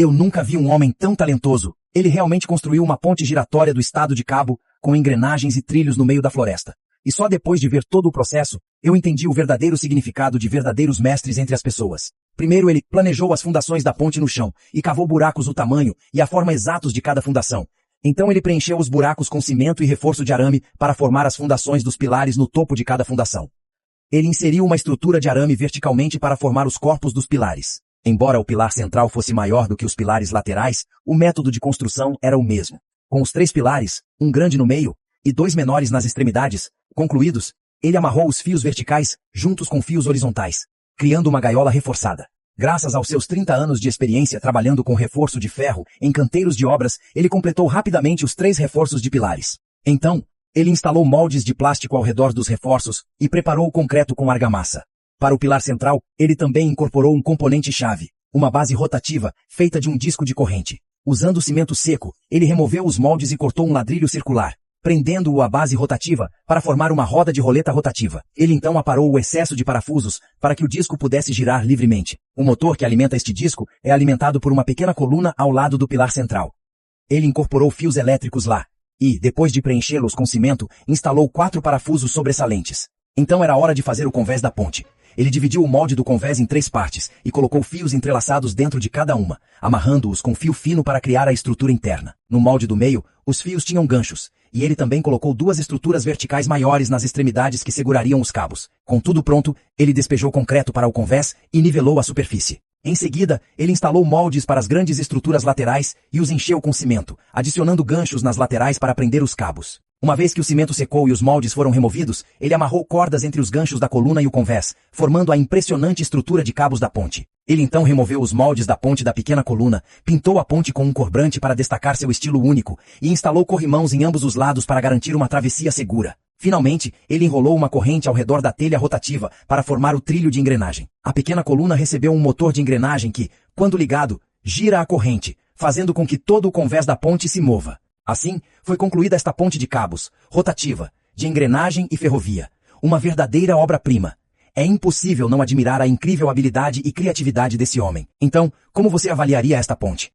Eu nunca vi um homem tão talentoso. Ele realmente construiu uma ponte giratória do estado de Cabo, com engrenagens e trilhos no meio da floresta. E só depois de ver todo o processo, eu entendi o verdadeiro significado de verdadeiros mestres entre as pessoas. Primeiro ele planejou as fundações da ponte no chão, e cavou buracos o tamanho e a forma exatos de cada fundação. Então ele preencheu os buracos com cimento e reforço de arame para formar as fundações dos pilares no topo de cada fundação. Ele inseriu uma estrutura de arame verticalmente para formar os corpos dos pilares. Embora o pilar central fosse maior do que os pilares laterais, o método de construção era o mesmo. Com os 3 pilares, um grande no meio, e 2 menores nas extremidades, concluídos, ele amarrou os fios verticais, juntos com fios horizontais, criando uma gaiola reforçada. Graças aos seus 30 anos de experiência trabalhando com reforço de ferro em canteiros de obras, ele completou rapidamente os 3 reforços de pilares. Então, ele instalou moldes de plástico ao redor dos reforços e preparou o concreto com argamassa. Para o pilar central, ele também incorporou um componente-chave, uma base rotativa, feita de um disco de corrente. Usando cimento seco, ele removeu os moldes e cortou um ladrilho circular, prendendo-o à base rotativa para formar uma roda de roleta rotativa. Ele então aparou o excesso de parafusos para que o disco pudesse girar livremente. O motor que alimenta este disco é alimentado por uma pequena coluna ao lado do pilar central. Ele incorporou fios elétricos lá e, depois de preenchê-los com cimento, instalou 4 parafusos sobressalentes. Então era hora de fazer o convés da ponte. Ele dividiu o molde do convés em 3 partes e colocou fios entrelaçados dentro de cada uma, amarrando-os com fio fino para criar a estrutura interna. No molde do meio, os fios tinham ganchos, e ele também colocou 2 estruturas verticais maiores nas extremidades que segurariam os cabos. Com tudo pronto, ele despejou concreto para o convés e nivelou a superfície. Em seguida, ele instalou moldes para as grandes estruturas laterais e os encheu com cimento, adicionando ganchos nas laterais para prender os cabos. Uma vez que o cimento secou e os moldes foram removidos, ele amarrou cordas entre os ganchos da coluna e o convés, formando a impressionante estrutura de cabos da ponte. Ele então removeu os moldes da ponte da pequena coluna, pintou a ponte com um corbrante para destacar seu estilo único e instalou corrimãos em ambos os lados para garantir uma travessia segura. Finalmente, ele enrolou uma corrente ao redor da telha rotativa para formar o trilho de engrenagem. A pequena coluna recebeu um motor de engrenagem que, quando ligado, gira a corrente, fazendo com que todo o convés da ponte se mova. Assim, foi concluída esta ponte de cabos, rotativa, de engrenagem e ferrovia. Uma verdadeira obra-prima. É impossível não admirar a incrível habilidade e criatividade desse homem. Então, como você avaliaria esta ponte?